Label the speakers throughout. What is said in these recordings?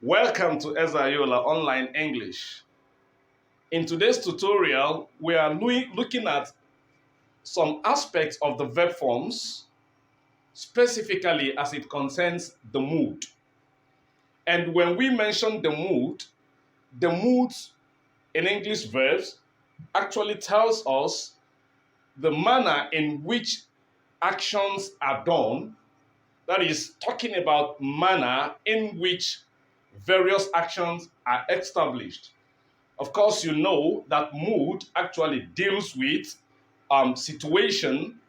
Speaker 1: Welcome to Ezayola Online English. In today's tutorial, we are looking at some aspects of the verb forms, specifically as it concerns the mood. And when we mention the mood in English verbs actually tells us the manner in which actions are done. That is talking about manner in which various actions are established. Of course, you know that mood actually deals with situation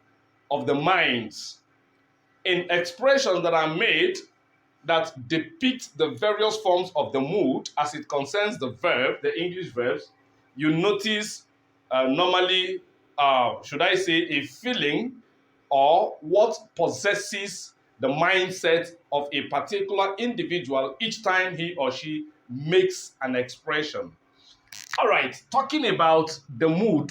Speaker 1: of the minds in expressions that are made that depict the various forms of the mood as it concerns the verb, the English verbs. You notice normally, should I say, a feeling or what possesses the mindset of a particular individual each time he or she makes an expression. All right, talking about the mood,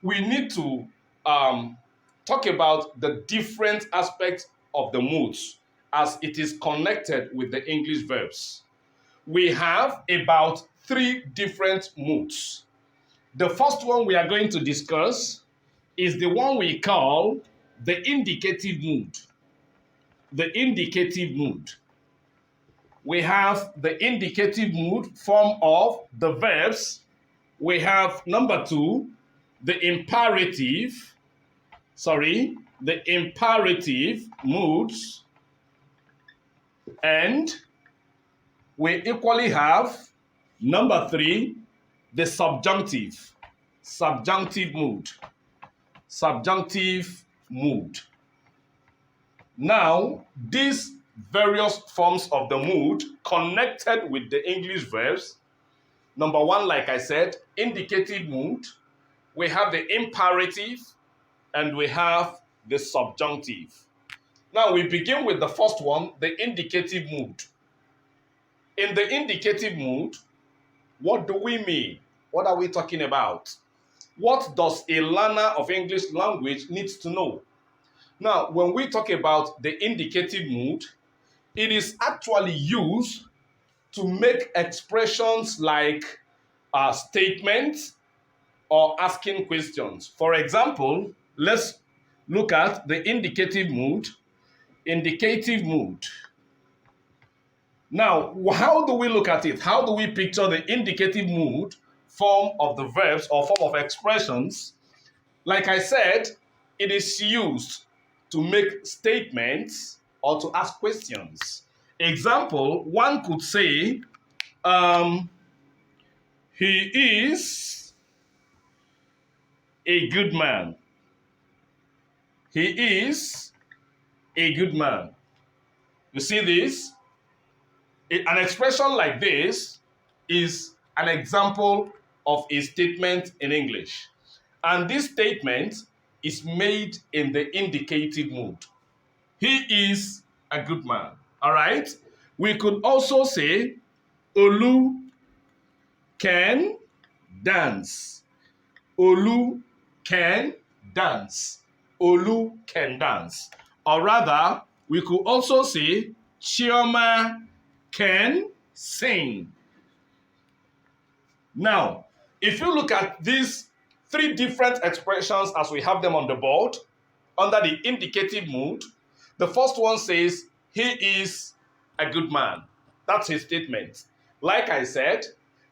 Speaker 1: we need to talk about the different aspects of the moods as it is connected with the English verbs. We have about 3 different moods. The first one we are going to discuss is the one we call the indicative mood. The indicative mood. We have the indicative mood form of the verbs. We have number 2, the imperative moods, and we equally have number 3, the subjunctive mood. Subjunctive mood. Now, these various forms of the mood connected with the English verbs. Number 1, like I said, indicative mood. We have the imperative and we have the subjunctive. Now we begin with the first one, the indicative mood. In the indicative mood, what do we mean? What are we talking about? What does a learner of English language needs to know? Now, when we talk about the indicative mood, it is actually used to make expressions like statements or asking questions. For example, let's look at the indicative mood. Indicative mood. Now, how do we look at it? How do we picture the indicative mood form of the verbs or form of expressions? Like I said, it is used to make statements or to ask questions. Example, one could say, he is a good man. He is a good man. You see this? An expression like this is an example of a statement in English. And this statement is made in the indicative mood. He is a good man. All right? We could also say, Olu can dance. Olu can dance. Olu can dance. Or rather, we could also say, Chioma can sing. Now, if you look at these 3 different expressions as we have them on the board, under the indicative mood, the first one says, he is a good man. That's his statement. Like I said,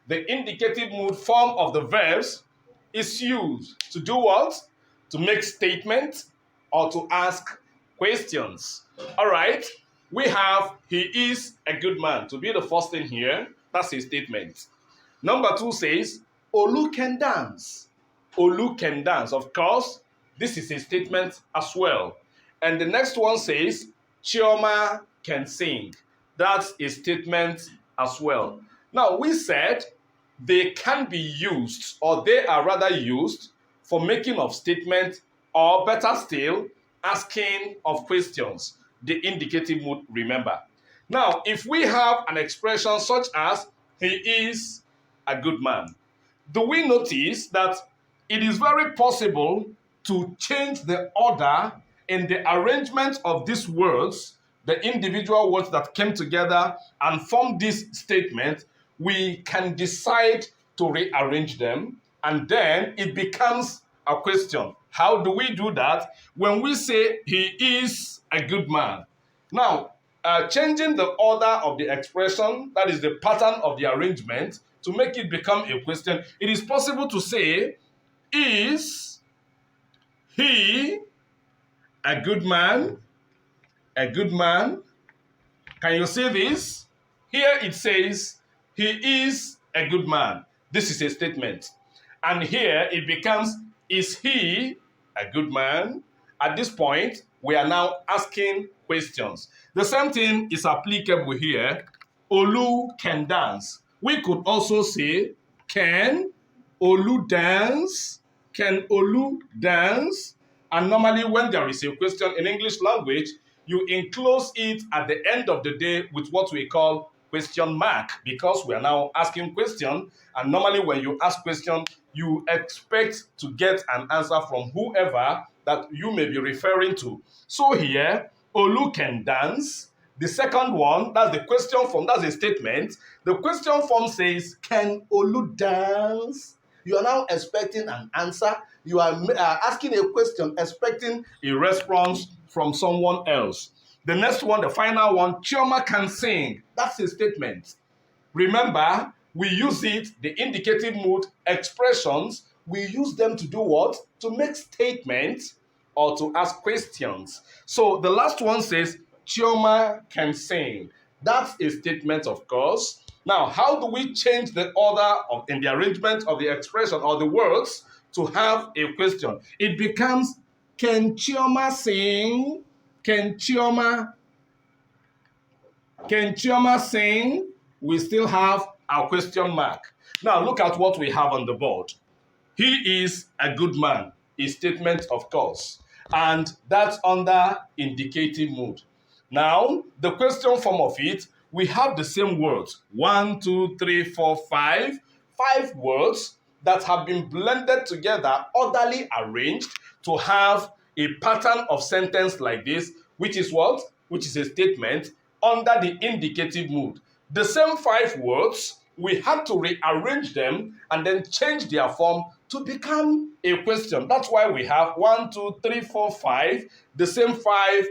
Speaker 1: the indicative mood form of the verbs is used to do what? To make statements or to ask questions. All right, we have he is a good man to be the first thing here. That's his statement. Number 2 says, Olu can dance. Olu can dance. Of course, this is a statement as well. And the next one says, Chioma can sing. That's a statement as well. Now, we said they can be used, or they are rather used, for making of statements, or better still, asking of questions. The indicative mood, remember. Now, if we have an expression such as, he is a good man, do we notice that it is very possible to change the order in the arrangement of these words the individual words that came together and form this statement, we can decide to rearrange them, and then it becomes a question. How do we do that? When we say he is a good man. Now, changing the order of the expression, that is the pattern of the arrangement, to make it become a question, it is possible to say, is he a good man? A good man? Can you see this? Here it says, he is a good man. This is a statement. And here it becomes, is he a good man? At this point, we are now asking questions. The same thing is applicable here. Olu can dance. We could also say, can Olu dance? Can Olu dance? And normally when there is a question in English language, you enclose it at the end of the day with what we call question mark, because we are now asking question, and normally when you ask question, you expect to get an answer from whoever that you may be referring to. So here, Olu can dance. The second one, that's the question form, that's a statement. The question form says, can Olu dance? You are now expecting an answer. You are asking a question, expecting a response from someone else. The next one, the final one, Chioma can sing. That's a statement. Remember, we use it, the indicative mood expressions, we use them to do what? To make statements or to ask questions. So the last one says, Chioma can sing. That's a statement, of course. Now, how do we change the order in the arrangement of the expression or the words to have a question? It becomes, can Chioma sing? Can Chioma sing? We still have our question mark. Now, look at what we have on the board. He is a good man. A statement, of course. And that's under indicative mood. Now, the question form of it, we have the same words. 1, 2, 3, 4, 5. 5 words that have been blended together, orderly arranged to have a pattern of sentence like this, which is what? Which is a statement under the indicative mood. The same 5 words, we had to rearrange them and then change their form to become a question. That's why we have 1, 2, 3, 4, 5, the same 5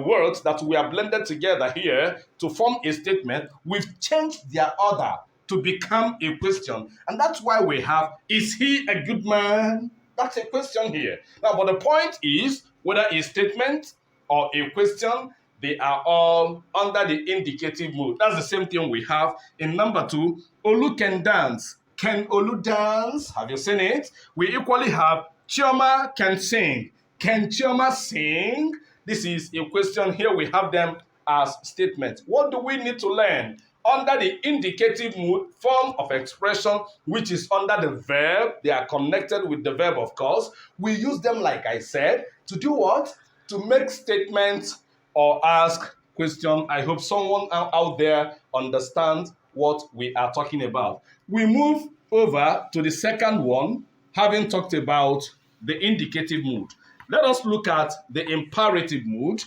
Speaker 1: words that we are blended together here to form a statement. We've changed their order to become a question. And that's why we have, is he a good man? That's a question here. Now, but the point is, whether a statement or a question, they are all under the indicative mood. That's the same thing we have in number 2. Olu can dance. Can Olu dance? Have you seen it? We equally have Chioma can sing. Can Chioma sing? This is a question. Here we have them as statements. What do we need to learn? Under the indicative mood form of expression, which is under the verb, they are connected with the verb, of course. We use them, like I said, to do what? To make statements or ask questions. I hope someone out there understands what we are talking about. We move over to the second one, having talked about the indicative mood. Let us look at the imperative mood.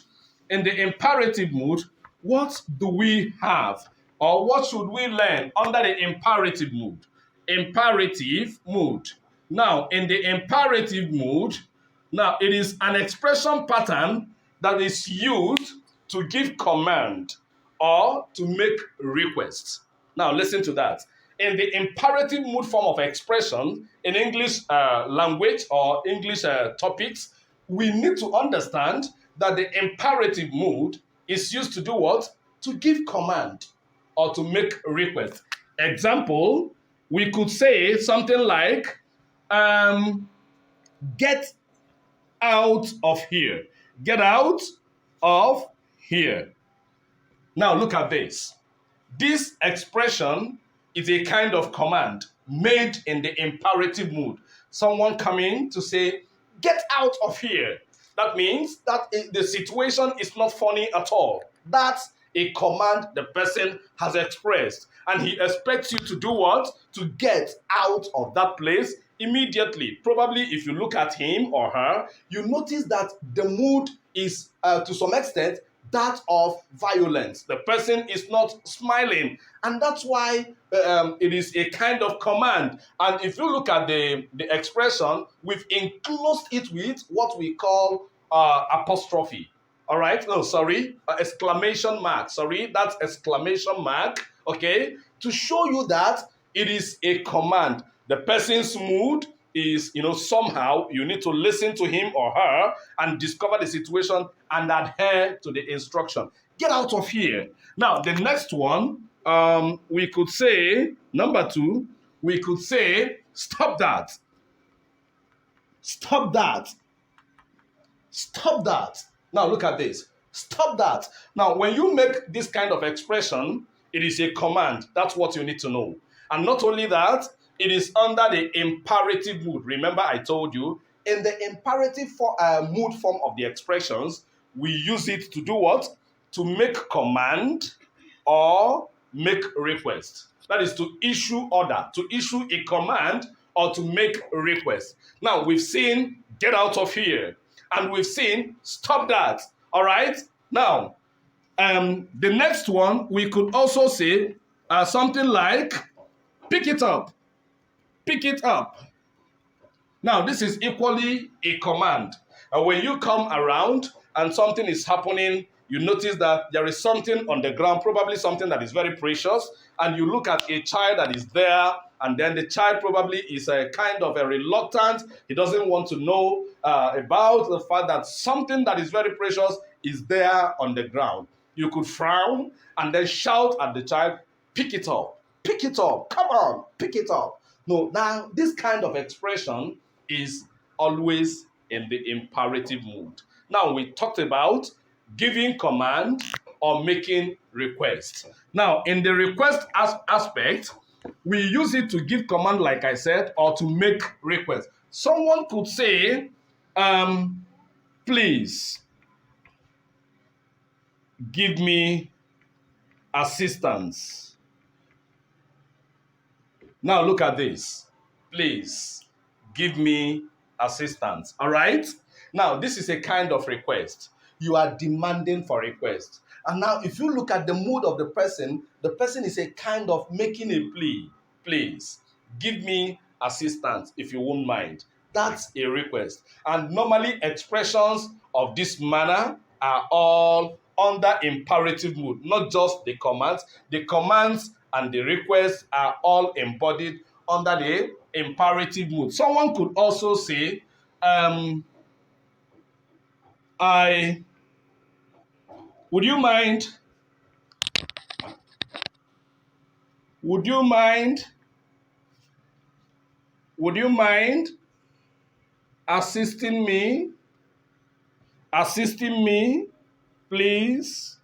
Speaker 1: In the imperative mood, what do we have? Or what should we learn under the imperative mood? Imperative mood. Now, in the imperative mood, now it is an expression pattern that is used to give command or to make requests. Now, listen to that. In the imperative mood form of expression, in English language or English topics, we need to understand that the imperative mood is used to do what? To give command or to make request. Example, we could say something like, get out of here. Get out of here. Now look at this. This expression is a kind of command made in the imperative mood. Someone coming to say, get out of here. That means that the situation is not funny at all. That's a command the person has expressed. And he expects you to do what? To get out of that place immediately. Probably if you look at him or her, you notice that the mood is, to some extent, that of violence. The person is not smiling, and that's why it is a kind of command. And if you look at the expression, we've enclosed it with what we call apostrophe. All right, no, sorry, exclamation mark. Sorry, that's exclamation mark, okay, to show you that it is a command. The person's mood is, somehow you need to listen to him or her and discover the situation and adhere to the instruction. Get out of here. Now, the next one, we could say, number 2, we could say, stop that. Stop that. Stop that. Now, look at this. Stop that. Now, when you make this kind of expression, it is a command. That's what you need to know. And not only that, it is under the imperative mood. Remember, I told you, in the imperative mood form of the expressions, we use it to do what? To make command or make request. That is to issue order, to issue a command or to make request. Now, we've seen get out of here, and we've seen stop that. All right? Now, the next one, we could also say something like pick it up. Pick it up. Now, this is equally a command. And when you come around and something is happening, you notice that there is something on the ground, probably something that is very precious, and you look at a child that is there, and then the child probably is a kind of a reluctant. He doesn't want to know about the fact that something that is very precious is there on the ground. You could frown and then shout at the child, pick it up, pick it up, come on, pick it up. No, now this kind of expression is always in the imperative mood. Now we talked about giving command or making request. Now in the request aspect, we use it to give command, like I said, or to make request. Someone could say, please give me assistance. Now look at this. Please give me assistance. All right? Now this is a kind of request. You are demanding for request. And now if you look at the mood of the person is a kind of making a plea. Please give me assistance if you won't mind. That's a request. And normally expressions of this manner are all under imperative mood, not just the commands. The commands and the requests are all embodied under the imperative mood. Someone could also say, would you mind assisting me, please?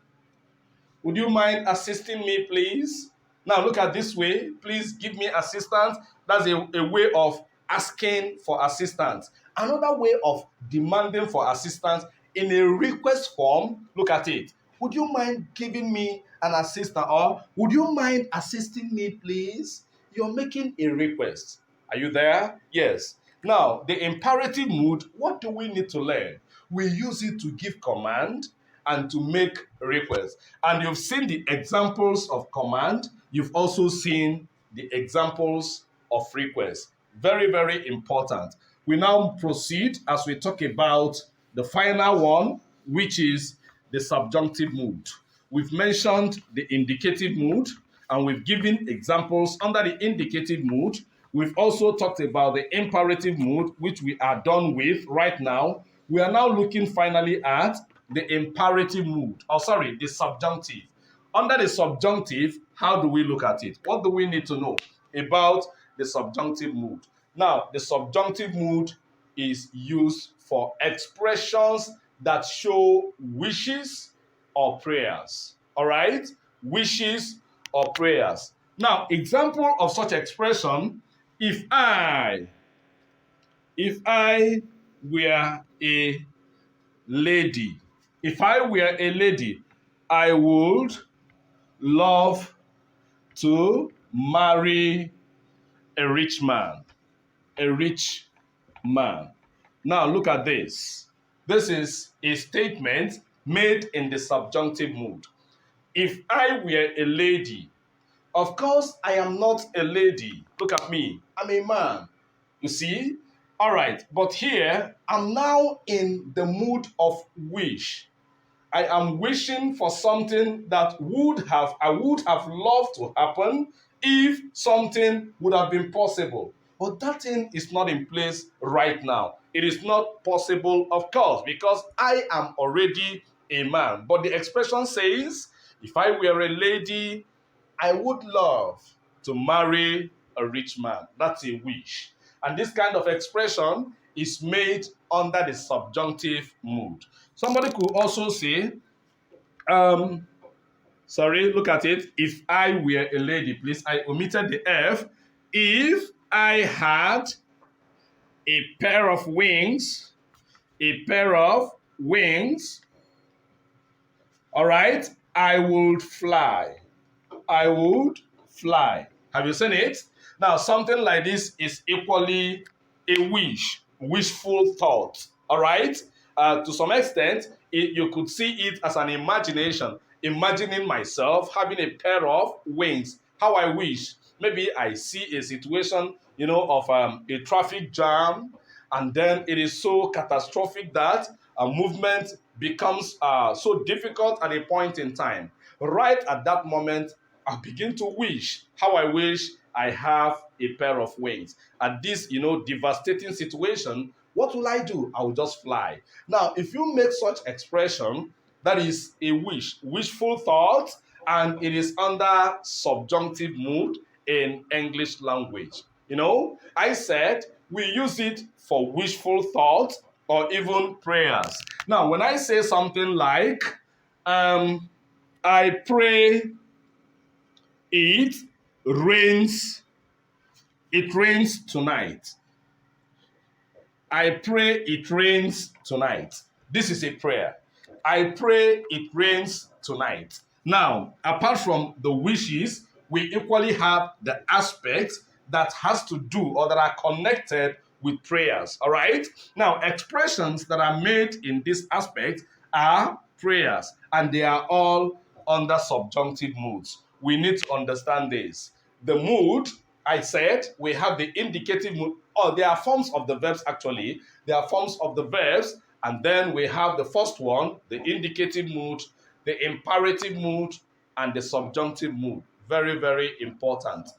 Speaker 1: Would you mind assisting me, please? Now look at this way. Please give me assistance. That's a way of asking for assistance. Another way of demanding for assistance in a request form, look at it. Would you mind giving me an assistant? Or would you mind assisting me, please? You're making a request. Are you there? Yes. Now, the imperative mood, what do we need to learn? We use it to give command and to make requests. And you've seen the examples of command. You've also seen the examples of request. Very, very important. We now proceed as we talk about the final one, which is the subjunctive mood. We've mentioned the indicative mood, and we've given examples under the indicative mood. We've also talked about the imperative mood, which we are done with right now. We are now looking finally at the imperative mood, the subjunctive. Under the subjunctive, how do we look at it? What do we need to know about the subjunctive mood? Now, the subjunctive mood is used for expressions that show wishes or prayers. All right? Wishes or prayers. Now, example of such expression, if I were a lady, I would love to marry a rich man. Now look at this. This is a statement made in the subjunctive mood. If I were a lady, of course, I am not a lady. Look at me. I'm a man. You see? All right. But here, I'm now in the mood of wish. I am wishing for something that I would have loved to happen if something would have been possible. But that thing is not in place right now. It is not possible, of course, because I am already a man. But the expression says, if I were a lady, I would love to marry a rich man. That's a wish. And this kind of expression is made under the subjunctive mood. Somebody could also say, um, sorry, look at it. If I were a lady, please, I omitted the F. If I had a pair of wings, a pair of wings, all right, I would fly. I would fly. Have you seen it? Now, something like this is equally a wish, wishful thought. All right? To some extent, you could see it as an imagination, imagining myself having a pair of wings. How I wish. Maybe I see a situation, of a traffic jam, and then it is so catastrophic that a movement becomes so difficult at a point in time. Right at that moment, I begin to wish how I wish I have a pair of wings. At this, devastating situation, what will I do? I will just fly. Now, if you make such expression, that is a wish, wishful thought, and it is under subjunctive mood in English language. I said we use it for wishful thought or even prayers. Now, when I say something like, I pray it rains, it rains tonight. I pray it rains tonight. This is a prayer. I pray it rains tonight. Now, apart from the wishes, we equally have the aspects that has to do or that are connected with prayers. All right? Now, expressions that are made in this aspect are prayers, and they are all under subjunctive moods. We need to understand this. The mood, I said, we have the indicative mood. Oh, there are forms of the verbs actually. There are forms of the verbs, and then we have the first one, the indicative mood, the imperative mood, and the subjunctive mood. Very, very important.